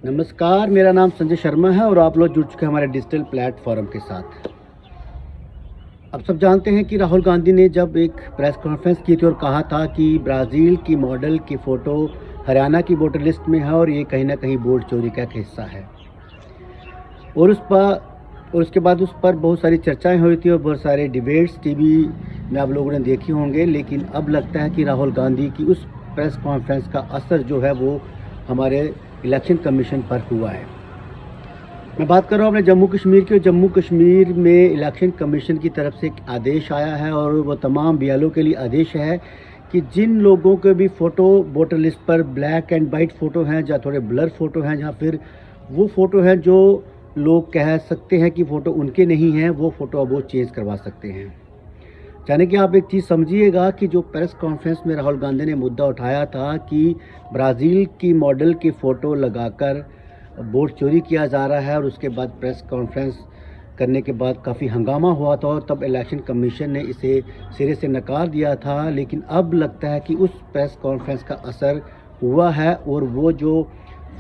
नमस्कार, मेरा नाम संजय शर्मा है और आप लोग जुड़ चुके हैं हमारे डिजिटल प्लेटफॉर्म के साथ। अब सब जानते हैं कि राहुल गांधी ने जब एक प्रेस कॉन्फ्रेंस की थी और कहा था कि ब्राज़ील की मॉडल की फ़ोटो हरियाणा की वोटर लिस्ट में है और ये कहीं ना कहीं वोट चोरी का एक हिस्सा है। और उसके बाद उस पर बहुत सारी चर्चाएं हुई थी और बहुत सारे डिबेट्स टीवी में आप लोगों ने देखी होंगे। लेकिन अब लगता है कि राहुल गांधी की उस प्रेस कॉन्फ्रेंस का असर जो है वो हमारे इलेक्शन कमीशन पर हुआ है। मैं बात कर रहा हूँ अपने जम्मू कश्मीर की। जम्मू कश्मीर में इलेक्शन कमीशन की तरफ से एक आदेश आया है और वो तमाम बीएलओ के लिए आदेश है कि जिन लोगों के भी फ़ोटो वोटर लिस्ट पर ब्लैक एंड वाइट फ़ोटो हैं या थोड़े ब्लर फ़ोटो हैं या फिर वो फ़ोटो हैं जो लोग कह सकते हैं कि फ़ोटो उनके नहीं हैं, वो फ़ोटो अब वो चेंज करवा सकते हैं। यानी कि आप एक चीज़ समझिएगा कि जो प्रेस कॉन्फ्रेंस में राहुल गांधी ने मुद्दा उठाया था कि ब्राज़ील की मॉडल की फ़ोटो लगाकर वोट चोरी किया जा रहा है और उसके बाद प्रेस कॉन्फ्रेंस करने के बाद काफ़ी हंगामा हुआ था और तब इलेक्शन कमीशन ने इसे सिरे से नकार दिया था। लेकिन अब लगता है कि उस प्रेस कॉन्फ्रेंस का असर हुआ है और वो जो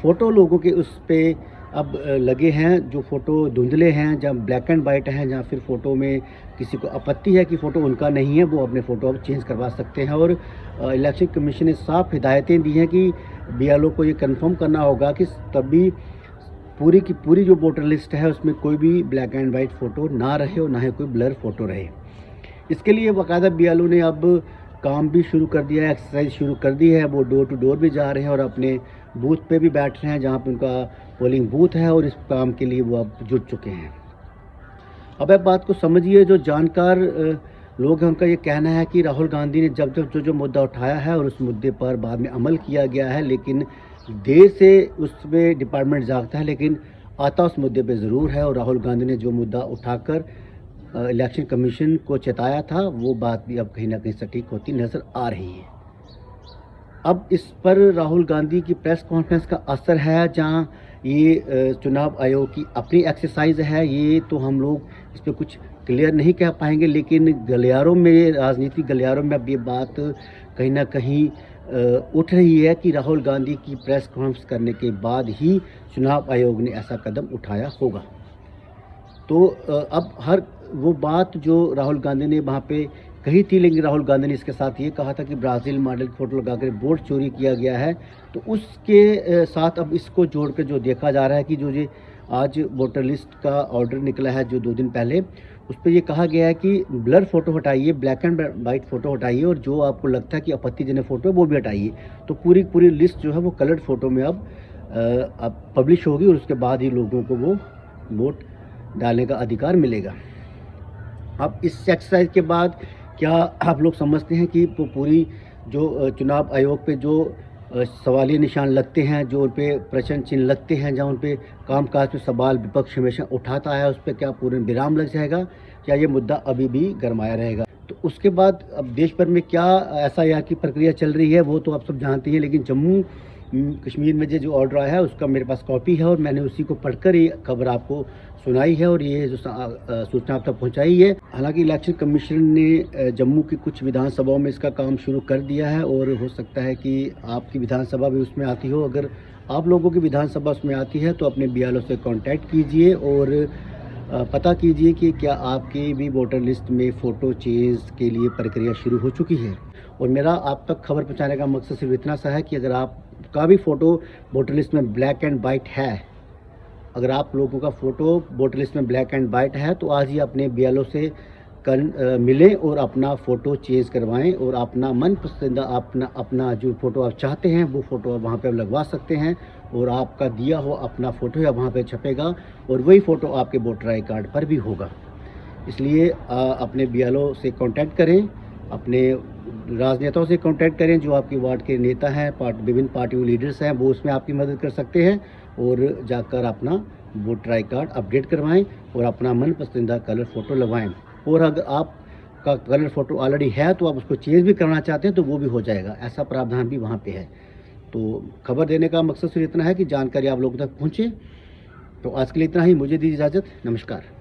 फ़ोटो लोगों के उस पर अब लगे हैं, जो फ़ोटो धुंधले हैं, जहाँ ब्लैक एंड वाइट हैं, जहाँ फिर फ़ोटो में किसी को आपत्ति है कि फ़ोटो उनका नहीं है, वो अपने फ़ोटो अब चेंज करवा सकते हैं। और इलेक्शन कमीशन ने साफ हिदायतें दी हैं कि बीएलओ को ये कंफर्म करना होगा कि तभी पूरी की पूरी जो वोटर लिस्ट है उसमें कोई भी ब्लैक एंड वाइट फ़ोटो ना रहे और ना ही कोई ब्लर फ़ोटो रहे। इसके लिए बाकायदा बीएलओ ने अब काम भी शुरू कर दिया है, एक्सरसाइज शुरू कर दी है। वो डोर टू डोर भी जा रहे हैं और अपने बूथ पे भी बैठ रहे हैं जहाँ पे उनका पोलिंग बूथ है और इस काम के लिए वो अब जुट चुके हैं। अब आप बात को समझिए, जो जानकार लोग हैं उनका ये कहना है कि राहुल गांधी ने जब जो मुद्दा उठाया है और उस मुद्दे पर बाद में अमल किया गया है, लेकिन देर से उसमें डिपार्टमेंट जागता है लेकिन आता उस मुद्दे पे ज़रूर है। और राहुल गांधी ने जो मुद्दा उठाकर इलेक्शन कमीशन को चेताया था वो बात भी अब कहीं ना कहीं सटीक होती नज़र आ रही है। अब इस पर राहुल गांधी की प्रेस कॉन्फ्रेंस का असर है, जहां ये चुनाव आयोग की अपनी एक्सरसाइज है, ये तो हम लोग इस पर कुछ क्लियर नहीं कह पाएंगे। लेकिन गलियारों में, राजनीतिक गलियारों में अब ये बात कहीं ना कहीं उठ रही है कि राहुल गांधी की प्रेस कॉन्फ्रेंस करने के बाद ही चुनाव आयोग ने ऐसा कदम उठाया होगा। तो अब हर वो बात जो राहुल गांधी ने वहाँ पे कही थी, लेकिन राहुल गांधी ने इसके साथ ये कहा था कि ब्राज़ील मॉडल फ़ोटो लगाकर वोट चोरी किया गया है, तो उसके साथ अब इसको जोड़ कर जो देखा जा रहा है कि जो ये आज वोटर लिस्ट का ऑर्डर निकला है जो 2 दिन पहले, उस पर ये कहा गया है कि ब्लर फ़ोटो हटाइए, ब्लैक एंड वाइट फ़ोटो हटाइए और जो आपको लगता है कि आपत्तिजनक फ़ोटो है वो भी हटाइए। तो पूरी लिस्ट जो है वो कलर्ड फ़ोटो में अब पब्लिश होगी और उसके बाद ही लोगों को वो वोट डालने का अधिकार मिलेगा। अब इस एक्सरसाइज के बाद क्या आप लोग समझते हैं कि वो पूरी जो चुनाव आयोग पे जो सवालिया निशान लगते हैं, जो उन पे प्रश्न चिन्ह लगते हैं, जहाँ उन पे कामकाज पे सवाल विपक्ष हमेशा उठाता है, उस पर क्या पूर्ण विराम लग जाएगा या ये मुद्दा अभी भी गरमाया रहेगा? तो उसके बाद अब देश भर में क्या एसआईआर की प्रक्रिया चल रही है वो तो आप सब जानते हैं। लेकिन जम्मू कश्मीर में जो ऑर्डर आया है उसका मेरे पास कॉपी है और मैंने उसी को पढ़कर ये खबर आपको सुनाई है और ये जो सूचना आप तक पहुँचाई है। हालांकि इलेक्शन कमीशन ने जम्मू की कुछ विधानसभाओं में इसका काम शुरू कर दिया है और हो सकता है कि आपकी विधानसभा भी उसमें आती हो। अगर आप लोगों की विधानसभा उसमें आती है तो अपने बीएलओ से कॉन्टैक्ट कीजिए और पता कीजिए कि क्या आपकी भी वोटर लिस्ट में फ़ोटो चेंज के लिए प्रक्रिया शुरू हो चुकी है। और मेरा आप तक खबर पहुंचाने का मकसद सिर्फ इतना सा है कि अगर आपका भी फ़ोटो वोटर लिस्ट में ब्लैक एंड वाइट है, अगर आप लोगों का फ़ोटो वोटर लिस्ट में ब्लैक एंड वाइट है तो आज ही अपने बीएलओ से मिलें और अपना फ़ोटो चेंज करवाएं और अपना मनपसंद अपना जो फ़ोटो आप चाहते हैं वो फ़ोटो आप वहाँ पे लगवा सकते हैं और आपका दिया हो अपना फ़ोटो या वहाँ पे छपेगा और वही फ़ोटो आपके वोटर आई कार्ड पर भी होगा। इसलिए अपने बीएलओ से कांटेक्ट करें, अपने राजनेताओं से कांटेक्ट करें, जो आपके वार्ड के नेता हैं, विभिन्न पार्टियों लीडर्स हैं, वो उसमें आपकी मदद कर सकते हैं और जाकर अपना वोटर आई कार्ड अपडेट करवाएं और अपना मनपसंदीदा कलर फ़ोटो लगवाएं। और अगर आपका कलर फ़ोटो ऑलरेडी है तो आप उसको चेंज भी करना चाहते हैं तो वो भी हो जाएगा, ऐसा प्रावधान भी वहाँ पे है। तो खबर देने का मकसद सिर्फ इतना है कि जानकारी आप लोगों तक पहुँचे। तो आज के लिए इतना ही, मुझे दीजिए इजाज़त, नमस्कार।